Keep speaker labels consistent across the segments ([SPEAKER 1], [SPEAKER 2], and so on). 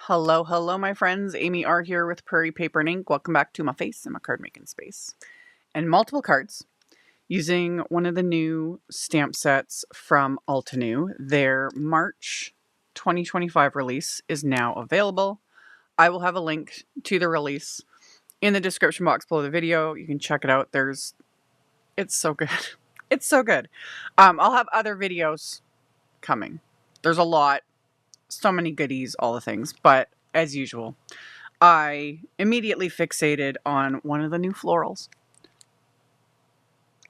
[SPEAKER 1] Hello, hello, my friends. AmyR here with Prairie Paper and Ink. Welcome back to my face and my card making space. And multiple cards using one of the new stamp sets from Altenew. Their March 2025 release is now available. I will have a link to the release in the description box below the video. You can check it out. It's so good. It's so good. I'll have other videos coming. There's a lot. So many goodies, all the things. But as usual, I immediately fixated on one of the new florals.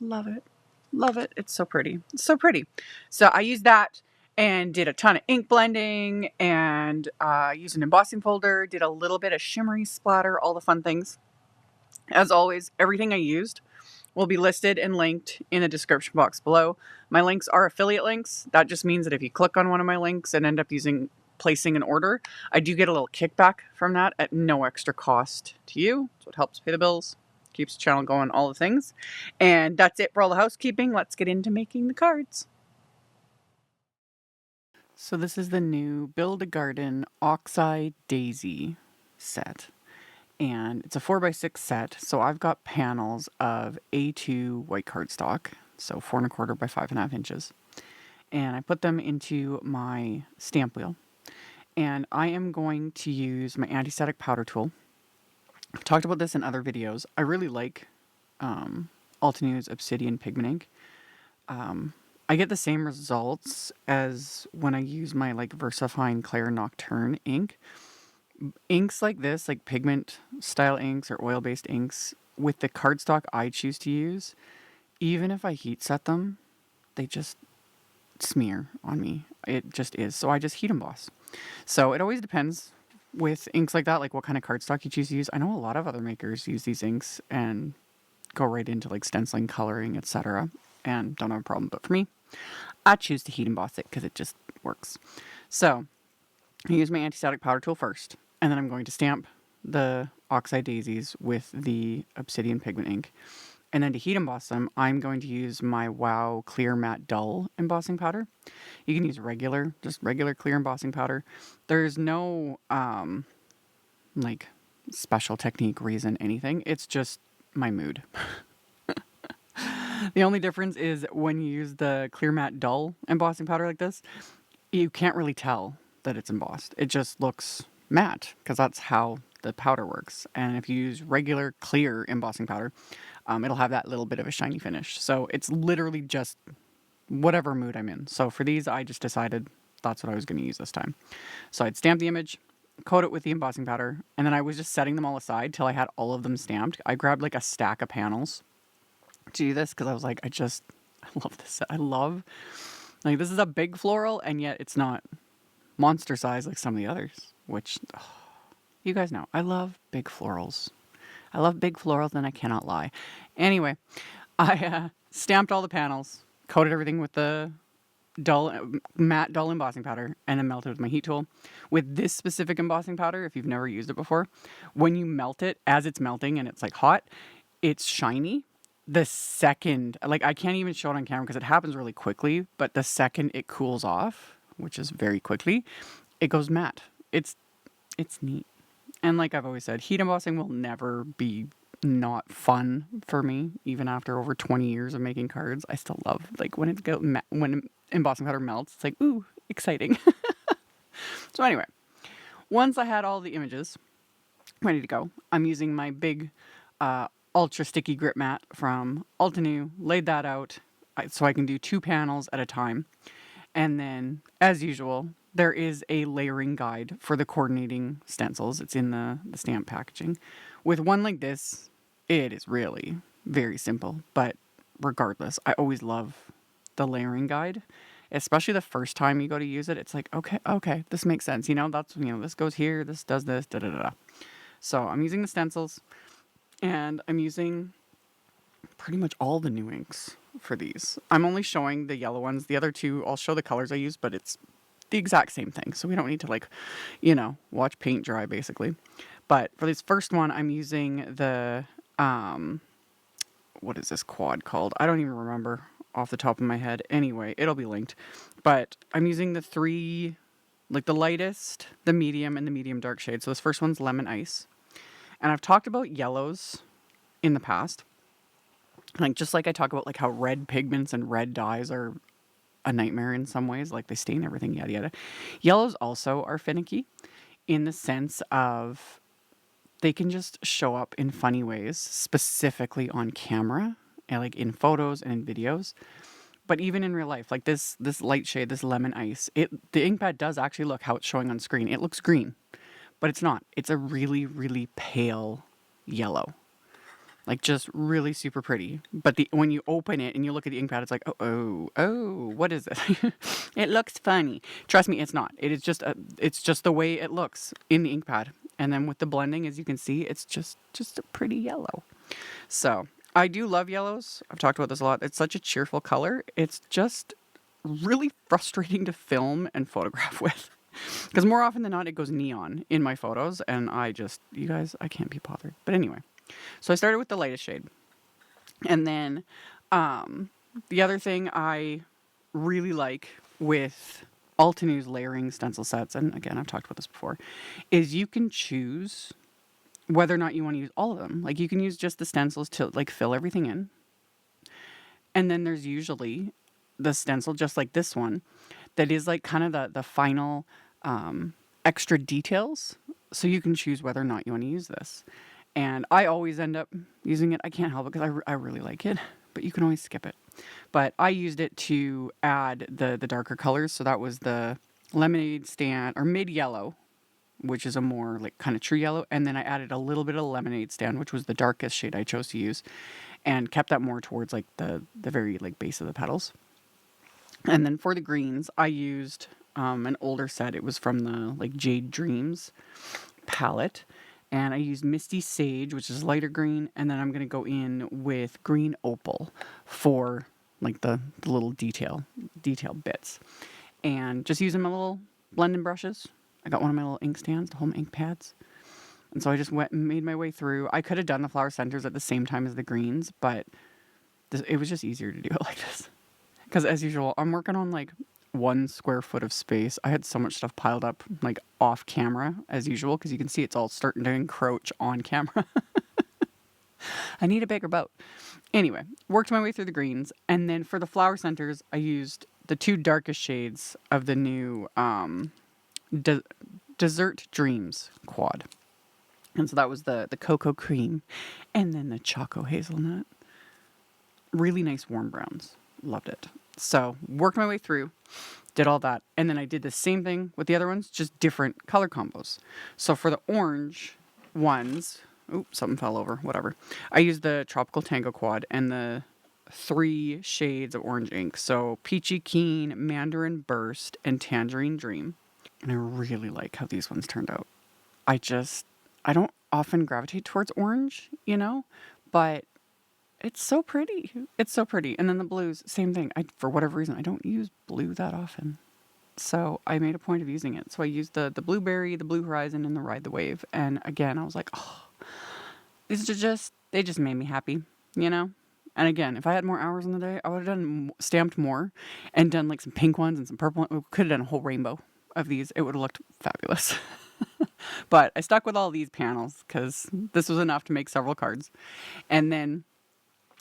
[SPEAKER 1] Love it. Love it. It's so pretty. It's so pretty. So I used that and did a ton of ink blending and used an embossing folder, did a little bit of shimmery splatter, all the fun things. As always, everything I used will be listed and linked in the description box below. My links are affiliate links. That just means that if you click on one of my links and end up placing an order, I do get a little kickback from that at no extra cost to you. So it helps pay the bills, keeps the channel going, all the things. And that's it for all the housekeeping. Let's get into making the cards. So this is the new Build a Garden Oxeye Daisy set. And it's a 4x6 set, so I've got panels of A2 white cardstock, so 4 1/4 by 5.5 inches. And I put them into my stamp wheel. And I am going to use my anti-static powder tool. I've talked about this in other videos. I really like Altenew's Obsidian Pigment Ink. I get the same results as when I use my VersaFine Clair Nocturne ink. Inks like this, like pigment style inks or oil-based inks, with the cardstock I choose to use, even if I heat set them, they just smear on me. It just is. So I just heat emboss. So it always depends with inks like that, like what kind of cardstock you choose to use. I know a lot of other makers use these inks and go right into like stenciling, coloring, etc. and don't have a problem. But for me, I choose to heat emboss it because it just works. So I use my anti-static powder tool first, and then I'm going to stamp the Oxeye daisies with the Obsidian Pigment Ink. And then to heat emboss them, I'm going to use my Wow Clear Matte Dull embossing powder. You can use just regular clear embossing powder. There's no special technique, reason, anything. It's just my mood. The only difference is when you use the Clear Matte Dull embossing powder like this, you can't really tell that it's embossed. It just looks matte because that's how the powder works. And if you use regular clear embossing powder, it'll have that little bit of a shiny finish. So it's literally just whatever mood I'm in. So for these, I just decided that's what I was going to use this time. So I'd stamp the image, coat it with the embossing powder, and then I was just setting them all aside till I had all of them stamped. I grabbed like a stack of panels to do this because I was like, I love this set. This is a big floral, and yet it's not monster size like some of the others, which you guys know. I love big florals. I love big florals, and I cannot lie. Anyway, I stamped all the panels, coated everything with the matte dull embossing powder, and then melted with my heat tool. With this specific embossing powder, if you've never used it before, when you melt it, as it's melting and it's like hot, it's shiny. The second, I can't even show it on camera because it happens really quickly, but the second it cools off, which is very quickly, it goes matte. It's neat. And like I've always said, heat embossing will never be not fun for me, even after over 20 years of making cards. I still love when embossing powder melts. It's like, ooh, exciting. So anyway, once I had all the images ready to go, I'm using my big ultra sticky grip mat from Altenew, laid that out so I can do 2 panels at a time. And then, as usual, there is a layering guide for the coordinating stencils. It's in the stamp packaging. With one like this, it is really very simple. But regardless, I always love the layering guide, especially the first time you go to use it. It's like, okay, this makes sense. This goes here, this does this, da-da-da-da. So I'm using the stencils, and I'm using pretty much all the new inks for these. I'm only showing the yellow ones. The other two, I'll show the colors I use, but it's the exact same thing. So we don't need to watch paint dry basically. But for this first one, I'm using the, what is this quad called? I don't even remember off the top of my head. Anyway, it'll be linked. But I'm using the 3 like the lightest, the medium, and the medium dark shade. So this first one's Lemon Ice. And I've talked about yellows in the past. Like, just like I talk about like how red pigments and red dyes are a nightmare in some ways, like they stain everything, yada yada. Yellows also are finicky in the sense of they can just show up in funny ways, specifically on camera and like in photos and in videos. But even in real life, like this light shade, this Lemon Ice, the ink pad does actually look how it's showing on screen. It looks green, but it's not. It's a really, really pale yellow. Like, just really super pretty. But when you open it and you look at the ink pad, it's like, oh, what is it? It looks funny. Trust me, it's not. It's just the way it looks in the ink pad. And then with the blending, as you can see, it's just a pretty yellow. So I do love yellows. I've talked about this a lot. It's such a cheerful color. It's just really frustrating to film and photograph with. Because more often than not, it goes neon in my photos. And you guys, I can't be bothered. But anyway. So I started with the lightest shade. And then the other thing I really like with Altenew's layering stencil sets, and again, I've talked about this before, is you can choose whether or not you want to use all of them. Like, you can use just the stencils to like fill everything in. And then there's usually the stencil, just like this one, that is like kind of the final extra details. So you can choose whether or not you want to use this. And I always end up using it. I can't help it because I really like it, but you can always skip it. But I used it to add the darker colors. So that was the lemonade stand, or mid yellow, which is a more like kind of true yellow. And then I added a little bit of lemonade stand, which was the darkest shade I chose to use, and kept that more towards like the very like base of the petals. And then for the greens, I used an older set. It was from the like Jade Dreams palette. And I used Misty Sage, which is lighter green. And then I'm going to go in with Green Opal for like the little detail bits. And just using my little blending brushes. I got one of my little ink stands to hold my ink pads. And so I just made my way through. I could have done the flower centers at the same time as the greens, but it was just easier to do it like this. Because as usual, I'm working on like 1 square foot of space. I had so much stuff piled up like off camera as usual, because you can see it's all starting to encroach on camera. I need a bigger boat. Anyway, worked my way through the greens, and then for the flower centers, I used the 2 darkest shades of the new Desert Dreams quad. And so that was the cocoa cream and then the choco hazelnut. Really nice warm browns. Loved it. So worked my way through, did all that. And then I did the same thing with the other ones, just different color combos. So for the orange ones, oops, something fell over, whatever. I used the Tropical Tango quad and the 3 shades of orange ink. So Peachy Keen, Mandarin Burst, and Tangerine Dream. And I really like how these ones turned out. I don't often gravitate towards orange, but it's so pretty. It's so pretty. And then the blues, same thing. For whatever reason, I don't use blue that often. So I made a point of using it. So I used the Blueberry, the Blue Horizon, and the Ride the Wave. And again, I was like, oh, these are they just made me happy, And again, if I had more hours in the day, I would have stamped more and done like some pink ones and some purple ones. We could have done a whole rainbow of these. It would have looked fabulous. But I stuck with all these panels because this was enough to make several cards. And then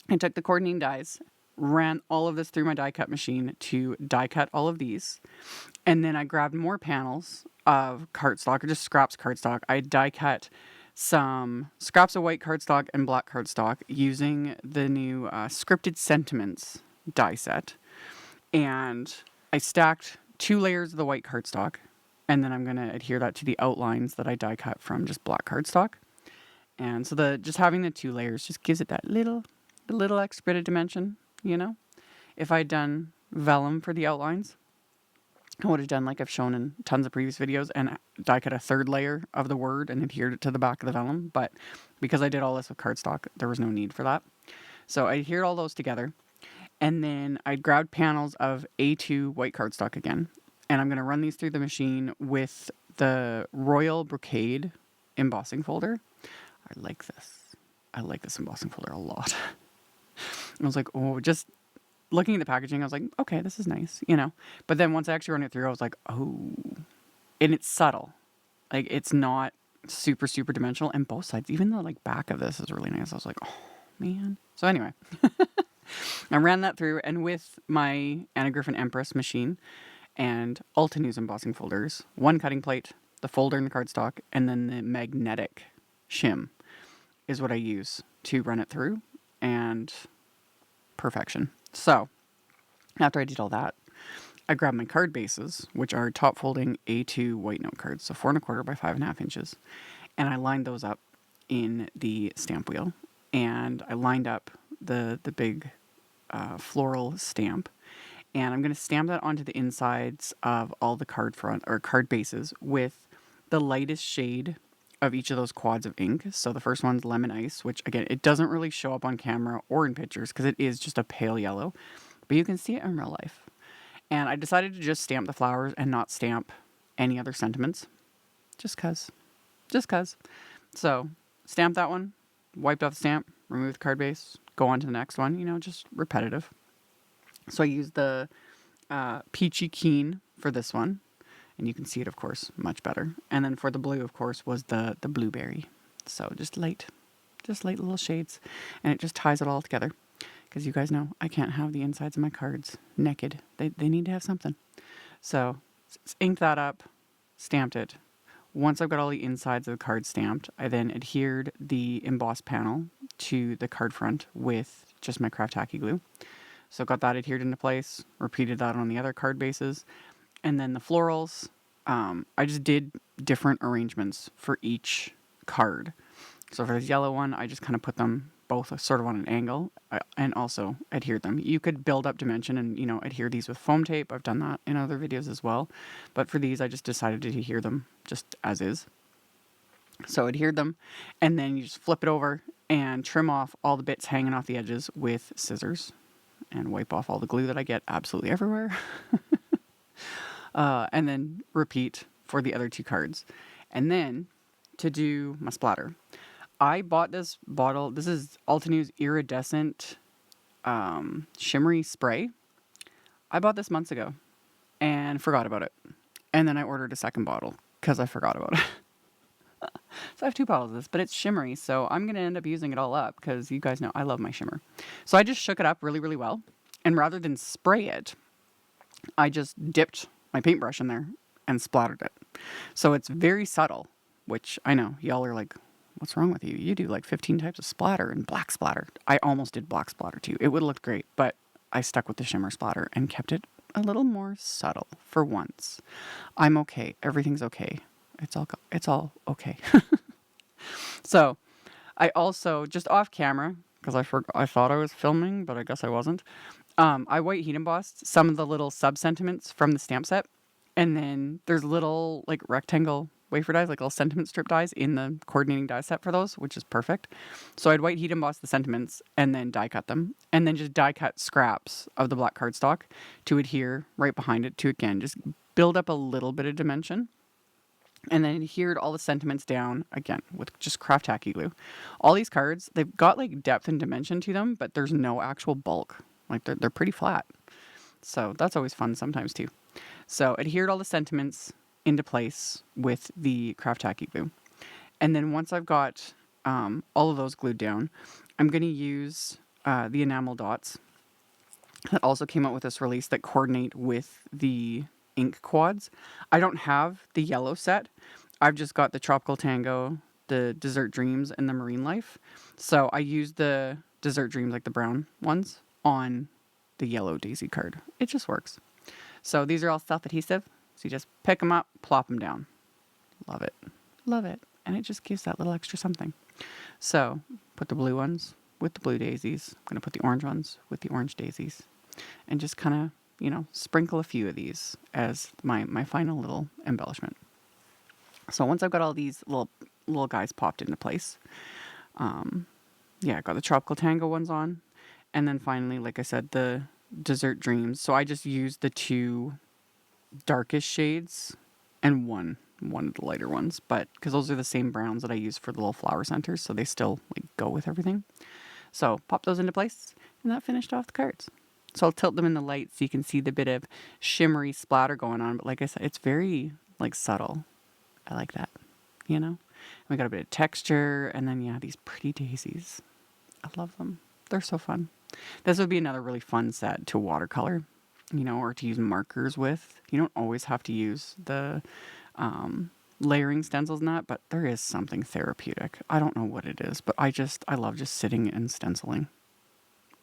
[SPEAKER 1] I took the coordinating dies, ran all of this through my die cut machine to die cut all of these. And then I grabbed more panels of cardstock, or just scraps cardstock. I die cut some scraps of white cardstock and black cardstock using the new Scripted Sentiments die set. And I stacked 2 layers of the white cardstock. And then I'm going to adhere that to the outlines that I die cut from just black cardstock. And so just having the 2 layers just gives it that little extra bit of dimension, If I'd done vellum for the outlines, I would have done like I've shown in tons of previous videos and die cut a 3rd layer of the word and adhered it to the back of the vellum. But because I did all this with cardstock, there was no need for that. So I adhered all those together. And then I grabbed panels of A2 white cardstock again. And I'm going to run these through the machine with the Royal Brocade embossing folder. I like this. I like this embossing folder a lot. I was like, oh, just looking at the packaging, I was like, okay, this is nice, But then once I actually run it through, I was like, oh, and it's subtle. Like, it's not super, super dimensional. And both sides, even the like back of this is really nice. I was like, oh man. So anyway, I ran that through, and with my Anna Griffin Empress machine and Altenew's embossing folders, one cutting plate, the folder in the cardstock, and then the magnetic shim is what I use to run it through, and perfection. So after I did all that, I grabbed my card bases, which are top folding A2 white note cards, so 4 1/4 by 5.5 inches, and I lined those up in the stamp wheel, and I lined up the big floral stamp, and I'm going to stamp that onto the insides of all the card bases with the lightest shade of each of those quads of ink. So the first one's Lemon Ice, which again, it doesn't really show up on camera or in pictures because it is just a pale yellow, but you can see it in real life. And I decided to just stamp the flowers and not stamp any other sentiments. Just cuz. So, stamp that one, wiped off the stamp, remove the card base, go on to the next one, just repetitive. So I used the Peachy Keen for this one. And you can see it, of course, much better. And then for the blue, of course, was the blueberry. So just light little shades. And it just ties it all together. Because you guys know, I can't have the insides of my cards naked. They need to have something. So inked that up, stamped it. Once I've got all the insides of the card stamped, I then adhered the embossed panel to the card front with just my craft tacky glue. So got that adhered into place, repeated that on the other card bases. And then the florals, I just did different arrangements for each card. So for this yellow one, I just kind of put them both sort of on an angle and also adhered them. You could build up dimension and, adhere these with foam tape. I've done that in other videos as well. But for these, I just decided to adhere them just as is. So adhered them, and then you just flip it over and trim off all the bits hanging off the edges with scissors and wipe off all the glue that I get absolutely everywhere. And then repeat for the other two cards. And then to do my splatter, I bought this bottle. This is Altenew's Iridescent Shimmery Spray. I bought this months ago and forgot about it. And then I ordered a second bottle because I forgot about it. So I have 2 bottles of this, but it's shimmery. So I'm going to end up using it all up because you guys know I love my shimmer. So I just shook it up really, really well. And rather than spray it, I just dipped my paintbrush in there and splattered it. So it's very subtle, which I know y'all are like, what's wrong with you? You do like 15 types of splatter and black splatter. I almost did black splatter too. It would have looked great, but I stuck with the shimmer splatter and kept it a little more subtle for once. I'm okay. Everything's okay. It's all okay. So I also, just off camera, because I thought I was filming, but I guess I wasn't. I white heat embossed some of the little sub-sentiments from the stamp set. And then there's little like rectangle wafer dies, like little sentiment strip dies in the coordinating die set for those, which is perfect. So I'd white heat emboss the sentiments and then die cut them. And then just die cut scraps of the black cardstock to adhere right behind it to, again, just build up a little bit of dimension. And then adhered all the sentiments down, again, with just craft tacky glue. All these cards, they've got like depth and dimension to them, but there's no actual bulk. Like they're pretty flat. So that's always fun sometimes too. So adhered all the sentiments into place with the craft tacky glue. And then once I've got all of those glued down, I'm going to use the enamel dots that also came out with this release that coordinate with the ink quads. I don't have the yellow set. I've just got the Tropical Tango, the Desert Dreams, and the Marine Life. So I use the Desert Dreams, like the brown ones, on the yellow daisy card. It just works. So these are all self-adhesive. So you just pick them up, plop them down. Love it. Love it. And it just gives that little extra something. So put the blue ones with the blue daisies. I'm going to put the orange ones with the orange daisies. And just kind of, sprinkle a few of these as my final little embellishment. So once I've got all these little guys popped into place, I got the Tropical Tango ones on. And then finally, like I said, the Desert Dreams. So I just used the 2 darkest shades and one of the lighter ones, but because those are the same browns that I use for the little flower centers, so they still go with everything. So pop those into place, and that finished off the cards. So I'll tilt them in the light so you can see the bit of shimmery splatter going on. But like I said, it's very like subtle. I like that, you know? We got a bit of texture, and then yeah, these pretty daisies. I love them. They're so fun. This would be another really fun set to watercolor, you know, or to use markers with. You don't always have to use the layering stencils in that, but there is something therapeutic. I don't know what it is, but I love just sitting and stenciling.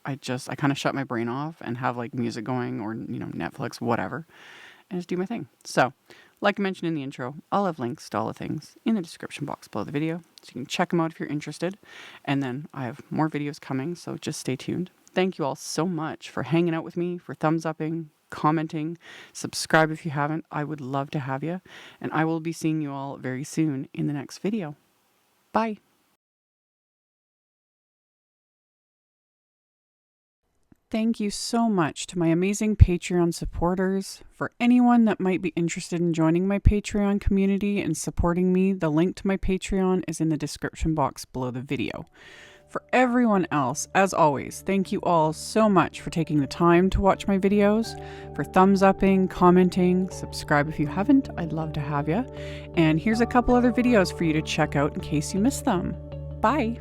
[SPEAKER 1] I kind of shut my brain off and have like music going or, you know, Netflix, whatever, and just do my thing. So, like I mentioned in the intro, I'll have links to all the things in the description box below the video, so you can check them out if you're interested. And then I have more videos coming, so just stay tuned. Thank you all so much for hanging out with me, for thumbs upping, commenting, subscribe if you haven't. I would love to have you. And I will be seeing you all very soon in the next video. Bye. Thank you so much to my amazing Patreon supporters. For anyone that might be interested in joining my Patreon community and supporting me, the link to my Patreon is in the description box below the video. For everyone else, as always, thank you all so much for taking the time to watch my videos, for thumbs upping, commenting, subscribe if you haven't, I'd love to have you. And here's a couple other videos for you to check out in case you missed them. Bye!